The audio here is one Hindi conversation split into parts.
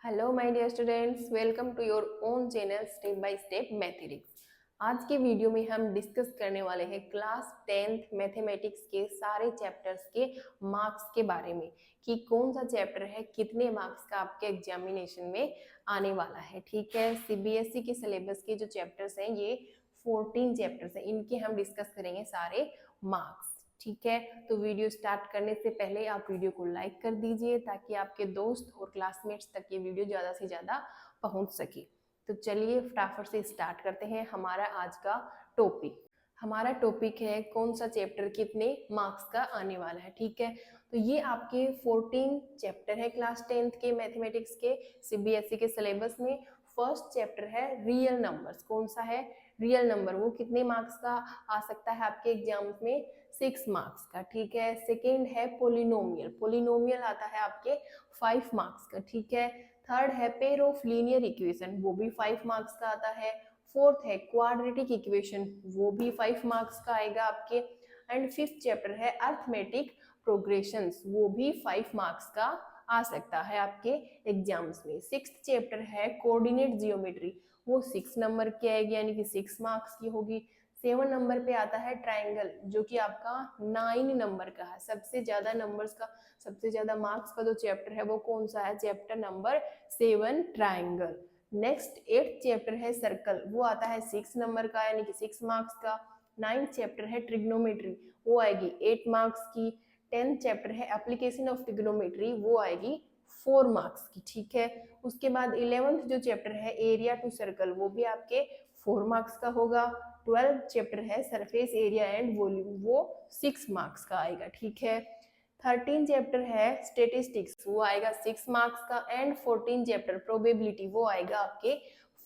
Hello my dear students, welcome to your own channel step by step mathematics. आज के वीडियो में हम डिस्कस करने वाले हैं क्लास 10th मैथमेटिक्स के सारे चैप्टर्स के मार्क्स के बारे में कि कौन सा चैप्टर है, कितने मार्क्स का आपके एग्जामिनेशन में आने वाला है। ठीक है, सीबीएसई के सिलेबस के जो चैप्टर्स हैं ये 14 चैप्टर्स हैं, इनके हम डिस्कस करेंगे सारे मार्क्स। ठीक है, तो वीडियो स्टार्ट करने से पहले आप वीडियो को लाइक कर दीजिए ताकि आपके दोस्त और क्लासमेट्स तक ये वीडियो ज़्यादा से ज़्यादा पहुंच सके। तो चलिए फटाफट से स्टार्ट करते हैं हमारा आज का टॉपिक। हमारा टॉपिक है कौन सा चैप्टर कितने मार्क्स का आने वाला है। ठीक है, तो ये आपके 14 चैप्टर है क्लास 10th के मैथमेटिक्स के सीबीएसई के सिलेबस में। फर्स्ट चैप्टर है रियल नंबर्स। कौन सा है? Real number. वो कितने मार्क्स का आ सकता है आपके एग्जाम्स में? 6 मार्क्स का। ठीक है, सेकेंड है पोलिनोमियल। पोलिनोमियल आता है आपके 5 मार्क्स का। ठीक है, थर्ड है पेयर ऑफ लीनियर इक्वेशन, वो भी 5 मार्क्स का आता है। फोर्थ है क्वाड्रेटिक इक्वेशन, वो भी 5 मार्क्स का आएगा आपके। एंड फिफ्थ चैप्टर है अर्थमेटिक प्रोग्रेशंस, वो भी 5 मार्क्स का आ सकता है आपके एग्जाम्स में। सिक्स्थ चैप्टर है कोऑर्डिनेट जियोमेट्री, वो 6 नंबर की आएगी यानी कि 6 मार्क्स की होगी। 7 नंबर पे आता है ट्राइंगल, जो कि आपका 9 नंबर का है। सबसे ज्यादा नंबर्स का, सबसे ज्यादा मार्क्स का जो चैप्टर है वो कौन सा है? Chapter number 7 triangle. Next 8th chapter है सर्कल, वो आता है 6 नंबर का यानी कि 6 मार्क्स का। 9th चैप्टर है ट्रिग्नोमेट्री, वो आएगी 8 मार्क्स की। 10th चैप्टर है एप्लीकेशन ऑफ ट्रिग्नोमेट्री, वो आएगी 4 मार्क्स की। ठीक है, उसके बाद 11th जो चैप्टर है एरिया टू सर्कल, वो भी आपके 4 मार्क्स का होगा। 12th चैप्टर है सरफेस एरिया एंड वॉल्यूम, वो 6 मार्क्स का आएगा। ठीक है, 13 चैप्टर है स्टेटिस्टिक्स, वो आएगा 6 मार्क्स का। एंड 14 चैप्टर प्रोबेबिलिटी, वो आएगा आपके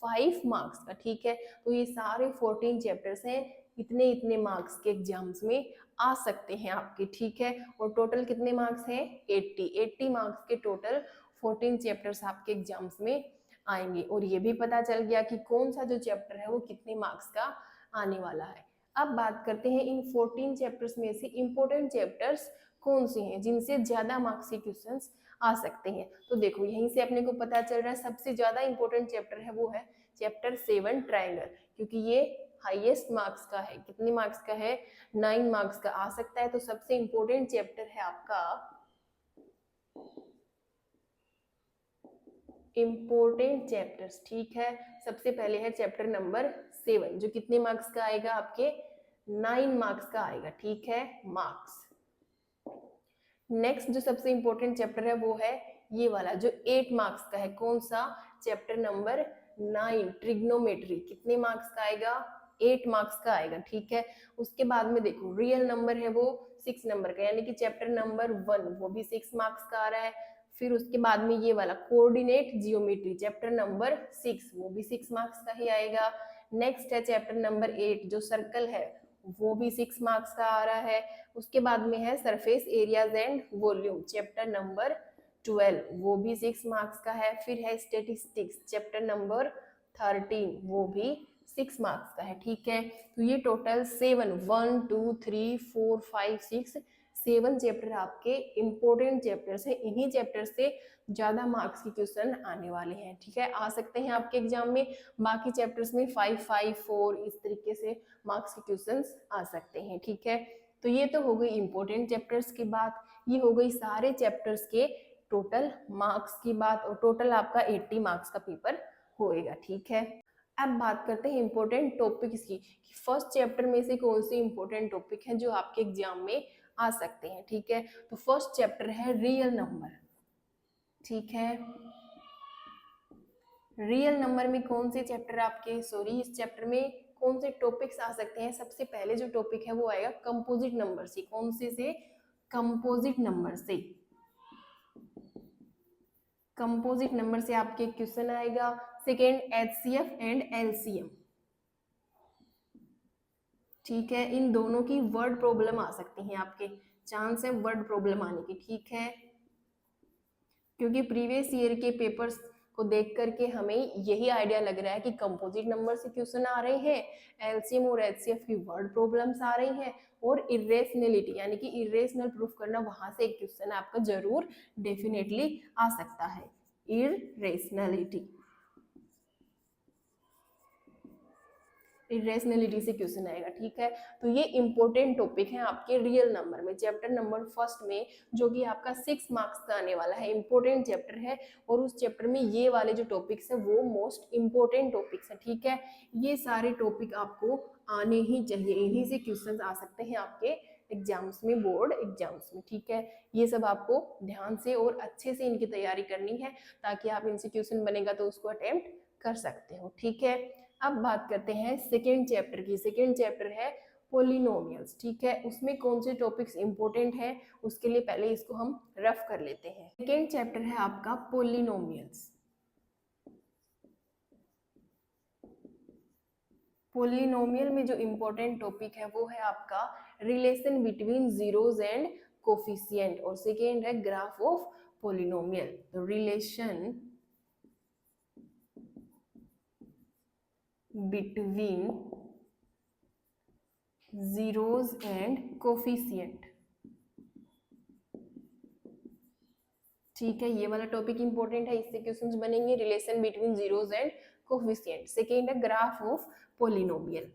5 मार्क्स का। ठीक है, तो ये सारे 14 चैप्टर्स हैं, इतने इतने मार्क्स के एग्जाम्स में आ सकते हैं आपके। ठीक है, और टोटल कितने मार्क्स हैं? 80 मार्क्स के टोटल 14 चैप्टर्स आपके एग्जाम्स में आएंगे। और ये भी पता चल गया कि कौन सा जो चैप्टर है वो कितने मार्क्स का आने वाला है। अब बात करते हैं इन 14 चैप्टर्स में से इंपॉर्टेंट चैप्टर्स कौन से हैं जिनसे ज्यादा मार्क्स के क्वेश्चंस आ सकते हैं। तो देखो यहीं से अपने को पता चल रहा है सबसे ज्यादा इंपॉर्टेंट चैप्टर है वो है चैप्टर 7 ट्राइंगल, क्योंकि ये हाईएस्ट मार्क्स का है। कितने मार्क्स का है? 9 मार्क्स का आ सकता है। तो सबसे इंपॉर्टेंट चैप्टर है आपका इंपॉर्टेंट चैप्टर्स। ठीक है, सबसे पहले है चैप्टर नंबर 7, जो कितने मार्क्स का आएगा? आपके 9 मार्क्स का आएगा। ठीक है, मार्क्स। नेक्स्ट जो सबसे इंपॉर्टेंट चैप्टर है वो है ये वाला जो 8 मार्क्स का है। कौन सा? Chapter number 9 trigonometry. कितने मार्क्स का आएगा? 8 मार्क्स का आएगा। ठीक है, उसके बाद में देखो रियल नंबर है वो 6 नंबर का, यानी कि चैप्टर नंबर 1 वो भी 6 मार्क्स का आ रहा है। फिर उसके बाद में ये वाला कोऑर्डिनेट जियोमेट्री चैप्टर नंबर 6, वो भी 6 मार्क्स का ही आएगा। नेक्स्ट है चैप्टर नंबर 8 जो सर्कल है, वो भी 6 मार्क्स का आ रहा है। उसके बाद में है surface areas and volume chapter number 12, वो भी 6 मार्क्स का है। फिर है स्टेटिस्टिक्स चैप्टर नंबर 13, वो भी 6 मार्क्स का है। ठीक है, तो ये टोटल 7 1 2 3 4 5 6 7 चैप्टर आपके इंपॉर्टेंट चैप्टर्स हैं। इन्हीं चैप्टर से ज्यादा मार्क्स के क्वेश्चन आने वाले हैं। ठीक है, आ सकते हैं आपके एग्जाम में। बाकी चैप्टर्स में 5 5 4 इस तरीके से मार्क्स के क्वेश्चंस आ सकते हैं। ठीक है, तो ये तो हो गई इंपॉर्टेंट चैप्टर्स की बात, ये हो गई सारे चैप्टर्स के टोटल मार्क्स की बात, और टोटल आपका 80 मार्क्स का पेपर होएगा। ठीक है, अब बात करते हैं इंपॉर्टेंट टॉपिक्स की कि फर्स्ट चैप्टर में से कौन से इंपॉर्टेंट टॉपिक हैं जो आपके एग्जाम में आ सकते हैं। ठीक है, तो फर्स्ट चैप्टर है रियल नंबर। ठीक है, रियल नंबर में कौन से चैप्टर आपके, सॉरी इस चैप्टर में कौन से टॉपिक्स आ सकते हैं? सबसे पहले जो टॉपिक है वो आएगा कंपोजिट नंबर से। कौन से? कंपोजिट नंबर से। कंपोजिट नंबर से आपके क्वेश्चन आएगा। Second HCF and LCM. ठीक है, इन दोनों की वर्ड प्रॉब्लम आ सकती हैं आपके, चांस है वर्ड प्रॉब्लम आने की। ठीक है, क्योंकि प्रीवियस ईयर के पेपर्स को देख करके हमें यही आइडिया लग रहा है कि कंपोजिट नंबर से क्वेश्चन आ रहे हैं, एलसीएम और एचसीएफ की वर्ड प्रॉब्लम्स आ रही हैं, और इरेशनलिटी यानी कि इरेशनल प्रूफ करना, वहां से एक क्वेश्चन आपका जरूर डेफिनेटली आ सकता है। इरेशनलिटी। इरेशनलिटी से क्वेश्चन आएगा, ठीक है। तो ये इंपॉर्टेंट टॉपिक है आपके रियल नंबर में, चैप्टर नंबर फर्स्ट में, जो कि आपका 6 मार्क्स का आने वाला है, इंपॉर्टेंट चैप्टर है। और उस चैप्टर में ये वाले जो टॉपिक्स है वो मोस्ट इंपॉर्टेंट टॉपिक्स है, ठीक है। ये सारे टॉपिक आपको आने ही चाहिए, इन्हीं से क्वेश्चन आ सकते हैं आपके एग्जाम्स में, बोर्ड एग्जाम्स में, ठीक है। ये सब आपको ध्यान से और अच्छे से इनकी तैयारी करनी है, ताकि आप इनसे क्वेश्चन बनेगा तो उसको अटेम्प्ट कर सकते हो, ठीक है। अब बात करते हैं सेकेंड चैप्टर की। सेकेंड चैप्टर है पोलिनोमियल्स, ठीक है। उसमें कौन से टॉपिक्स इंपॉर्टेंट है उसके लिए पहले इसको हम रफ कर लेते हैं। सेकेंड चैप्टर है आपका पोलिनोमियल्स। पोलिनोमियल में जो इंपॉर्टेंट टॉपिक है वो है आपका relation between zeros and coefficient, और सेकेंड है ग्राफ ऑफ पोलिनोमियल। तो relation between zeros and coefficient, ठीक है। ये वाला टॉपिक इंपॉर्टेंट है, इससे क्वेश्चंस बनेंगे, relation between zeros and coefficient. Second है graph of polynomial,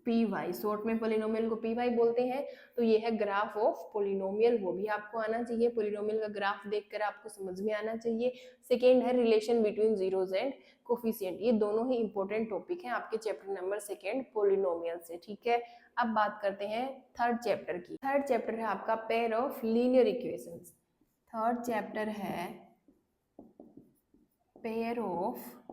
P Y, short में पोलिनोमियल को पी वाई बोलते हैं। तो ये है ग्राफ ऑफ पोलिनोमियल, वो भी आपको आना चाहिए, पोलिनोमियल का ग्राफ देखकर आपको समझ में आना चाहिए। सेकेंड है relation between zeros and coefficient, ये दोनों ही इंपॉर्टेंट टॉपिक हैं आपके चैप्टर नंबर सेकेंड पोलिनोमियल से, ठीक है। अब बात करते हैं थर्ड चैप्टर की। थर्ड चैप्टर है आपका pair of linear equations. Third chapter है पेयर ऑफ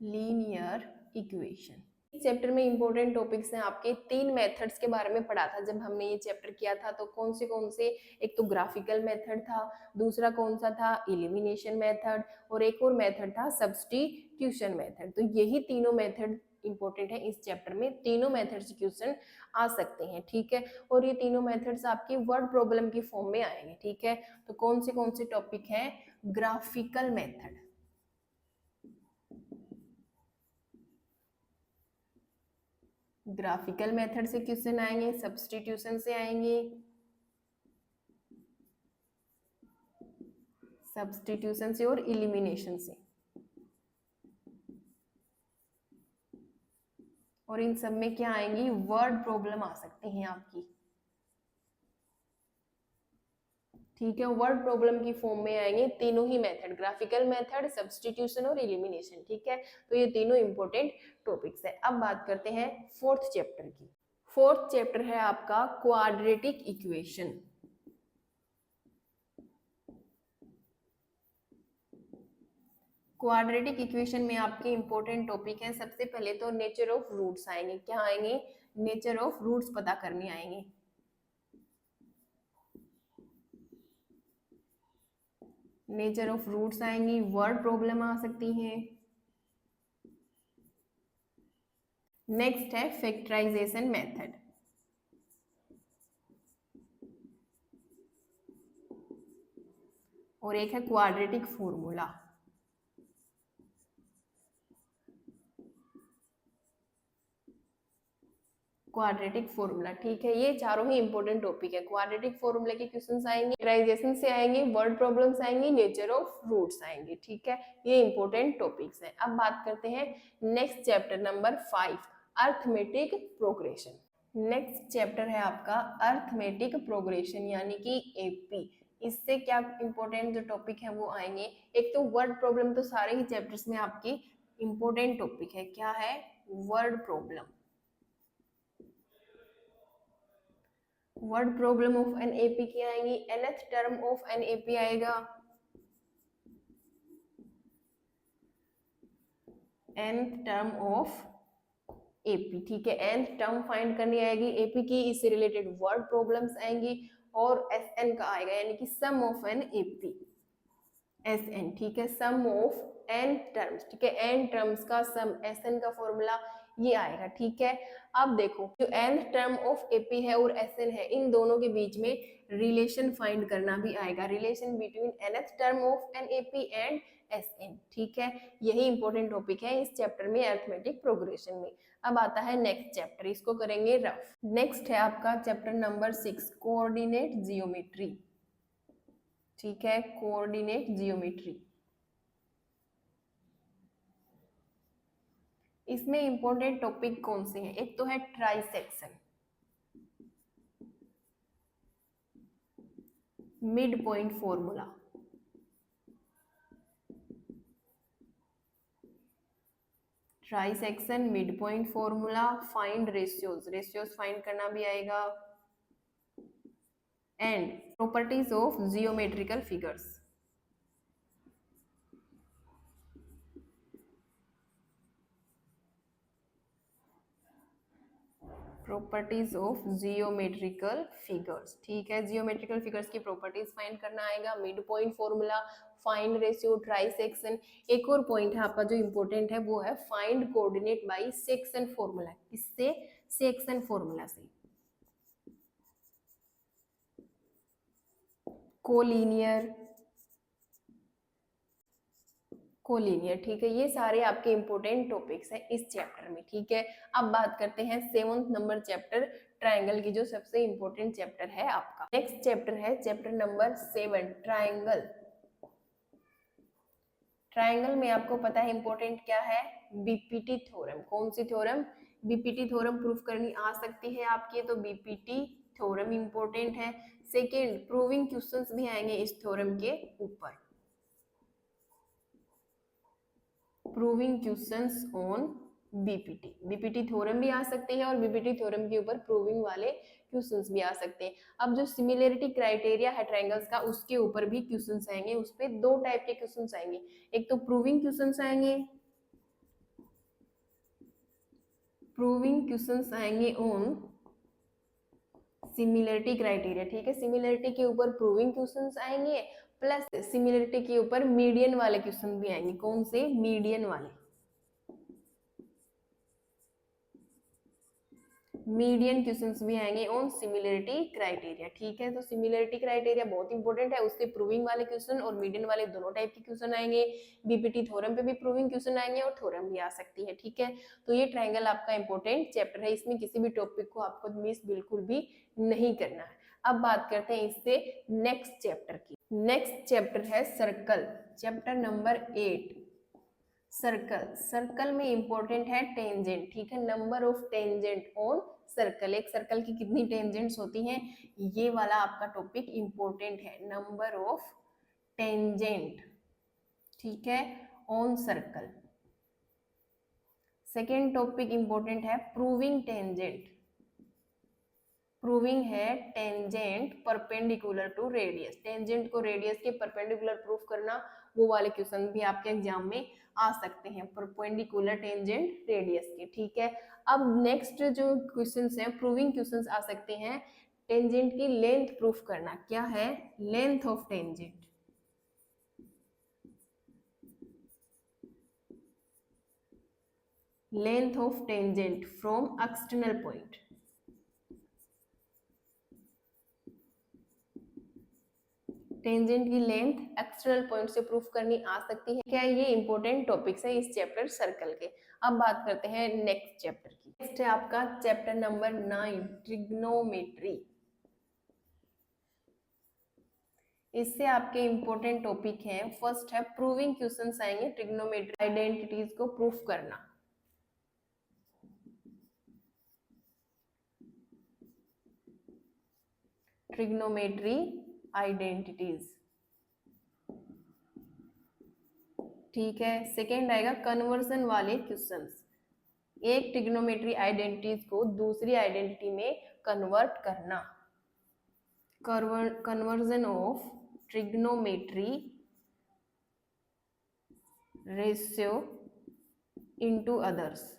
लीनियर इक्वेशन। इस चैप्टर में इंपॉर्टेंट टॉपिक्स हैं आपके, 3 मेथड्स के बारे में पढ़ा था जब हमने ये चैप्टर किया था। तो कौन से, एक तो ग्राफिकल मेथड था, दूसरा कौन सा था, एलिमिनेशन मेथड, और एक और मेथड था सब्स्टिट्यूशन मेथड। तो यही तीनों मेथड इंपॉर्टेंट है इस चैप्टर में, तीनों मेथड से क्वेश्चन आ सकते हैं, ठीक है। और ये तीनों मेथड्स आपकी वर्ड प्रॉब्लम की फॉर्म में आएंगे, ठीक है। तो कौन से टॉपिक हैं, ग्राफिकल मेथड, ग्राफिकल मेथड से क्वेश्चन आएंगे, सब्स्टिट्यूशन से आएंगे, सब्स्टिट्यूशन से और एलिमिनेशन से, और इन सब में क्या आएंगी, वर्ड प्रॉब्लम आ सकती हैं आपकी, ठीक है। वर्ड प्रॉब्लम की फॉर्म में आएंगे तीनों ही मेथड, ग्राफिकल मेथड, सब्स्टिट्यूशन और एलिमिनेशन, ठीक है। तो ये तीनों इंपॉर्टेंट टॉपिक्स है। अब बात करते हैं फोर्थ चैप्टर की। फोर्थ चैप्टर है आपका क्वाड्रेटिक इक्वेशन। क्वाड्रेटिक इक्वेशन में आपके इंपॉर्टेंट टॉपिक है, सबसे पहले तो नेचर ऑफ रूट्स आएंगे। क्या आएंगे, नेचर ऑफ रूट्स पता करने आएंगे। नेचर ऑफ रूट्स आएंगी, वर्ड प्रॉब्लम आ सकती हैं। नेक्स्ट है फैक्टराइजेशन मेथड, और एक है क्वाड्रेटिक फॉर्मूला। क्वाड्रेटिक फॉर्मूला, ठीक है। ये चारों ही इंपॉर्टेंट टॉपिक है। क्वाड्रेटिक फॉर्मूला के क्वेश्चंस आएंगे, फैक्टराइजेशन से आएंगे, वर्ड प्रॉब्लम्स आएंगी, नेचर ऑफ रूट्स आएंगे, ठीक है। ये इंपॉर्टेंट टॉपिक्स हैं। अब बात करते हैं next chapter number 5, arithmetic progression. Next chapter है आपका अर्थमेटिक प्रोग्रेशन, यानी कि एपी। इससे क्या इंपॉर्टेंट जो टॉपिक है वो आएंगे, एक तो वर्ड प्रॉब्लम, तो सारे ही चैप्टर्स में आपकी इंपॉर्टेंट टॉपिक है। क्या है, word problem. Word problem of an AP की आएंगी, nth term of an AP आएगा, nth टर्म ऑफ एपी, ठीक है। nth टर्म फाइंड करनी आएगी एपी की, इससे रिलेटेड वर्ड प्रॉब्लम्स आएंगी, और एसएन का आएगा, यानी कि सम ऑफ एन एपी, एसएन, ठीक है। सम ऑफ एन टर्म्स, ठीक है, एन टर्म्स का सम, एसएन का फॉर्मूला ये आएगा, ठीक है। अब देखो, जो एन टर्म ऑफ एपी है और एसएन है, इन दोनों के बीच में रिलेशन फाइंड करना भी आएगा, relation between nth term of an AP and Sn, ठीक है। यही इंपॉर्टेंट टॉपिक है इस चैप्टर में, अरिथमेटिक प्रोग्रेशन में। अब आता है नेक्स्ट चैप्टर, इसको करेंगे रफ। नेक्स्ट है आपका चैप्टर नंबर 6, कोऑर्डिनेट जियोमेट्री। ठीक है, कोऑर्डिनेट जियोमेट्री। इसमें इंपॉर्टेंट टॉपिक कौन से हैं? एक तो है trisection, mid point formula, trisection, mid point formula, find ratios, ratios find करना भी आएगा, and properties of geometrical figures. Properties of geometrical figures. ठीक है, जियोमेट्रिकल फिगर्स की प्रॉपर्टीज फाइंड करना आएगा, mid point formula, find ratio, trisection. एक और पॉइंट है आपका जो इंपॉर्टेंट है, वो है find coordinate by section formula. किससे? सेक्शन फॉर्मूला से। Collinear, collinear. ठीक है, ये सारे आपके इंपॉर्टेंट टॉपिक्स हैं इस चैप्टर में। ठीक है, अब बात करते हैं 7th नंबर चैप्टर ट्रायंगल की, जो सबसे इंपॉर्टेंट चैप्टर है आपका। नेक्स्ट चैप्टर है चैप्टर नंबर 7, ट्रायंगल। ट्रायंगल में आपको पता है इंपॉर्टेंट क्या है? BPT theorem. कौन सी थ्योरम? बीपीटी थ्योरम प्रूफ करनी आ सकती है आपकी, तो बीपीटी थ्योरम इंपॉर्टेंट है। सेकेंड, प्रूविंग क्वेश्चंस भी आएंगे इस थ्योरम के ऊपर, proving questions on BPT. BPT theorem भी आ सकते हैं और बीपीटी थ्योरम के ऊपर प्रूविंग वाले क्वेश्चंस भी आ सकते हैं। अब जो सिमिलरिटी क्राइटेरिया है ट्रायंगल्स का, उसके ऊपर भी क्वेश्चंस आएंगे। उस पे दो टाइप के क्वेश्चंस आएंगे, एक तो प्रूविंग क्वेश्चंस आएंगे, प्रूविंग क्वेश्चंस आएंगे ऑन सिमिलरिटी क्राइटेरिया। ठीक है, सिमिलरिटी के ऊपर प्रूविंग क्वेश्चंस आएंगे, प्लस सिमिलरिटी के ऊपर मीडियन वाले क्वेश्चन भी आएंगे। कौन से? मीडियन वाले, मीडियन क्वेश्चंस भी आएंगे ऑन सिमिलरिटी क्राइटेरिया। ठीक है, तो सिमिलरिटी क्राइटेरिया बहुत इंपॉर्टेंट है, उसके प्रूविंग वाले क्वेश्चन और मीडियन वाले दोनों टाइप के क्वेश्चन आएंगे। बीपीटी थ्योरम पे भी प्रूविंग क्वेश्चन आएंगे और थ्योरम भी आ सकती है। ठीक है, तो ये ट्रायंगल आपका इंपॉर्टेंट चैप्टर है, इसमें किसी भी टॉपिक को आपको मिस बिल्कुल भी नहीं करना है। अब बात करते हैं इससे नेक्स्ट चैप्टर की। नेक्स्ट चैप्टर है circle, chapter number 8, circle. Circle में इंपॉर्टेंट है टेंजेंट। ठीक है, number of tangent on circle. एक सर्कल की कितनी टेंजेंट्स होती हैं, ये वाला आपका टॉपिक इंपॉर्टेंट है, नंबर ऑफ टेंजेंट। ठीक है, on circle. Second topic important है प्रूविंग टेंजेंट। प्रूविंग है tangent perpendicular to radius. Tangent को रेडियस के परपेंडिकुलर प्रूफ करना, वो वाले क्वेश्चन भी आपके एग्जाम में आ सकते हैं, परपेंडिकुलर टेंजेंट रेडियस के। ठीक है, अब नेक्स्ट जो क्वेश्चंस हैं, प्रूविंग क्वेश्चंस आ सकते हैं, टेंजेंट की लेंथ प्रूफ करना। क्या है? Length of tangent. Length of tangent from external point. Tangent की लेंथ एक्सटर्नल पॉइंट से प्रूफ करनी आ सकती है। क्या ये इंपॉर्टेंट टॉपिक्स है इस चैप्टर सर्कल के। अब बात करते हैं नेक्स्ट चैप्टर की। नेक्स्ट है आपका चैप्टर नंबर 9, ट्रिग्नोमेट्री। इससे आपके इंपॉर्टेंट टॉपिक हैं, फर्स्ट है प्रूविंग क्वेश्चंस आएंगे, ट्रिग्नोमेट्री आइडेंटिटीज को प्रूफ करना। Trigonometry identities. ठीक है, सेकेंड आएगा कन्वर्जन वाले क्वेश्चंस। एक ट्रिग्नोमेट्री आइडेंटिटीज को दूसरी आइडेंटिटी में कन्वर्ट करना। Conversion of trigonometry ratio into others.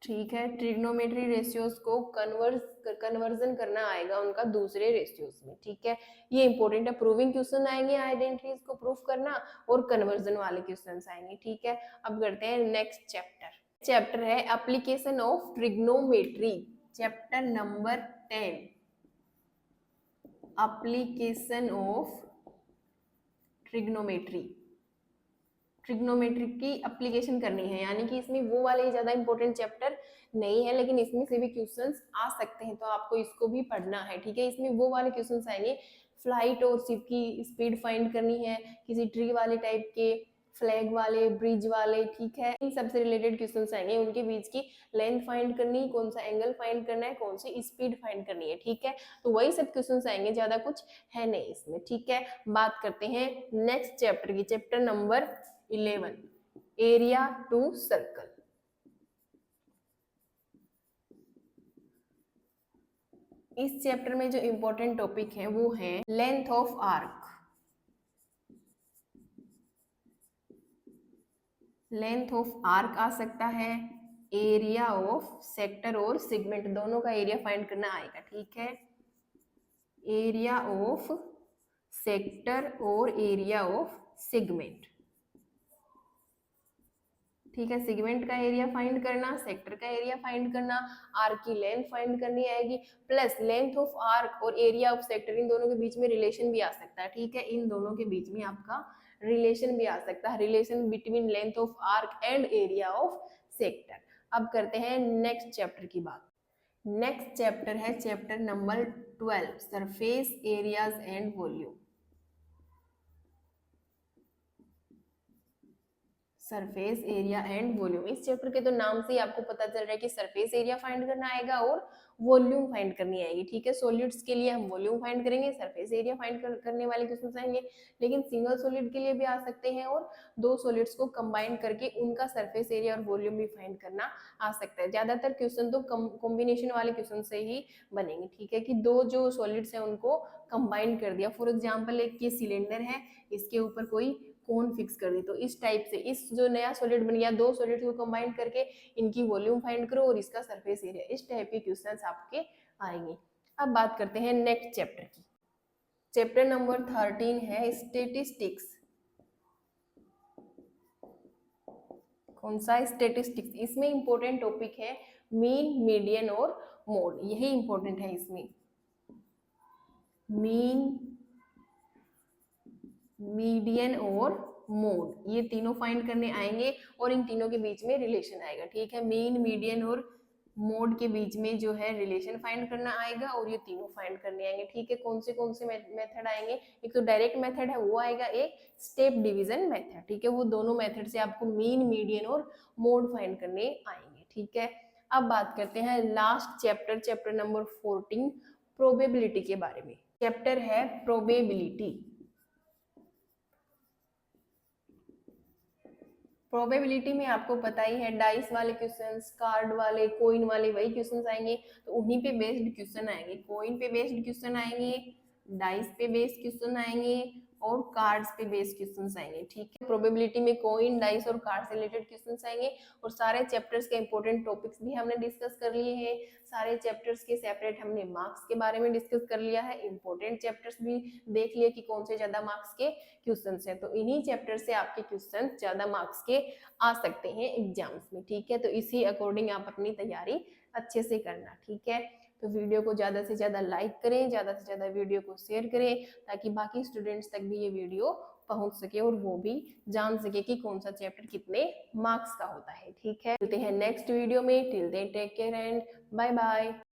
ठीक है, ट्रिग्नोमेट्री रेशियोज को कन्वर्जन करना आएगा उनका दूसरे रेशियोज में। ठीक है, ये इंपॉर्टेंट है। प्रूविंग क्वेश्चन आएंगे आइडेंटिटीज को प्रूफ करना, और कन्वर्जन वाले क्वेश्चंस आएंगे। ठीक है, अब करते हैं नेक्स्ट चैप्टर। चैप्टर है application of trigonometry, chapter number 10, application of trigonometry. Trigonometry की एप्लीकेशन करनी है, यानी कि इसमें वो वाले ज्यादा इंपॉर्टेंट चैप्टर नहीं है, लेकिन इसमें से भी क्वेश्चंस आ सकते हैं, तो आपको इसको भी पढ़ना है। ठीक है, इसमें वो वाले क्वेश्चंस आएंगे, फ्लाइट और शिप की स्पीड फाइंड करनी है, किसी ट्री वाले टाइप के, फ्लैग वाले, ब्रिज वाले, ठीक है, इन सबसे रिलेटेड क्वेश्चंस आएंगे। उनके बीच की लेंथ फाइंड करनी, कौन सा एंगल फाइंड करना है, कौन सी स्पीड फाइंड करनी है, ठीक है। तो वही सब क्वेश्चंस आएंगे, ज्यादा कुछ है नहीं इसमें, ठीक है। बात करते हैं नेक्स्ट चैप्टर की, chapter number 11, area to circle. इस चैप्टर में जो इंपॉर्टेंट टॉपिक है वो है length of arc. Length of arc आ सकता है, एरिया ऑफ सेक्टर और सेगमेंट, दोनों का एरिया फाइंड करना आएगा, ठीक है। एरिया ऑफ सेक्टर और एरिया ऑफ सेगमेंट, ठीक है। सेगमेंट का एरिया फाइंड करना, सेक्टर का एरिया फाइंड करना, आर्क की लेंथ फाइंड करनी आएगी, प्लस लेंथ ऑफ आर्क और एरिया ऑफ सेक्टर, इन दोनों के बीच में रिलेशन भी आ सकता है, ठीक है। इन दोनों के बीच में आपका रिलेशन भी आ सकता है, relation between length of arc and area of sector. अब करते हैं नेक्स्ट चैप्टर की बात। नेक्स्ट चैप्टर है chapter number 12, surface areas and volume. Surface area and volume, इस चैप्टर के तो नाम से ही आपको पता चल रहा है कि सरफेस एरिया फाइंड करना आएगा और वॉल्यूम फाइंड करनी आएगी, ठीक है। सॉलिड्स के लिए हम वॉल्यूम फाइंड करेंगे, सरफेस एरिया फाइंड करने वाले क्वेश्चन आएंगे, लेकिन सिंगल सॉलिड के लिए भी आ सकते हैं और दो सॉलिड्स को कंबाइन करके उनका सरफेस एरिया और वॉल्यूम भी फाइंड करना आ सकता है। ज्यादातर क्वेश्चन तो कॉम्बिनेशन वाले क्वेश्चन से ही बनेंगे, ठीक है, कि दो जो सॉलिड्स हैं उनको कंबाइन कर दिया। फॉर एग्जाम्पल एक ये सिलेंडर है, इसके ऊपर कोई कोन फिक्स कर दी, तो इस टाइप से इस जो नया सॉलिड बन गया, दो सॉलिड को कंबाइन करके इनकी वॉल्यूम फाइंड करो और इसका सरफेस एरिया, इस टाइप के क्वेश्चंस आपके आएंगे। अब बात करते हैं नेक्स्ट चैप्टर की। चैप्टर नंबर 13 है स्टैटिस्टिक्स। कौन सा? स्टैटिस्टिक्स। इसमें इंपॉर्टेंट टॉपिक है मीन, मीडियन और मोड, यही इंपॉर्टेंट है इसमें। मीन, मीडियन और मोड, ये तीनों फाइंड करने आएंगे और इन तीनों के बीच में रिलेशन आएगा, ठीक है। मीन, मीडियन और मोड के बीच में जो है रिलेशन फाइंड करना आएगा और ये तीनों फाइंड करने आएंगे, ठीक है। कौन से मेथड आएंगे? एक तो डायरेक्ट मेथड है वो आएगा, एक स्टेप डिवीजन मेथड, ठीक है। वो दोनों मेथड से आपको मीन, मीडियन और मोड फाइंड करने आएंगे, ठीक है। अब बात करते हैं last chapter, chapter number 14, probability के बारे में। चैप्टर है प्रोबेबिलिटी। प्रोबेबिलिटी में आपको पता ही है डाइस वाले क्वेश्चंस, कार्ड वाले, कोइन वाले वही क्वेश्चंस आएंगे, तो उन्हीं पे बेस्ड क्वेश्चन आएंगे। कोइन पे बेस्ड क्वेश्चन आएंगे, डाइस पे बेस्ड क्वेश्चन आएंगे और कार्ड्स पे बेस्ड क्वेश्चंस आएंगे, ठीक है। प्रोबेबिलिटी में कोइन, डाइस और कार्ड से रिलेटेड क्वेश्चंस आएंगे और सारे चैप्टर्स के इंपॉर्टेंट टॉपिक्स भी हमने डिस्कस कर लिए हैं। सारे चैप्टर्स के सेपरेट हमने मार्क्स के बारे में डिस्कस कर लिया है, इंपॉर्टेंट चैप्टर्स भी देख लिए कि कौन से ज्यादा मार्क्स के क्वेश्चंस हैं, तो इन्हीं चैप्टर से आपके क्वेश्चन ज्यादा मार्क्स के आ सकते हैं एग्जाम्स में, ठीक है। तो इसी अकॉर्डिंग आप अपनी तैयारी अच्छे से करना, ठीक है। तो वीडियो को ज़्यादा से ज़्यादा लाइक करें, ज़्यादा से ज़्यादा वीडियो को शेयर करें, ताकि बाकी स्टूडेंट्स तक भी ये वीडियो पहुंच सके और वो भी जान सके कि कौन सा चैप्टर कितने मार्क्स का होता है, ठीक है। मिलते हैं नेक्स्ट वीडियो में, till then take care and bye bye.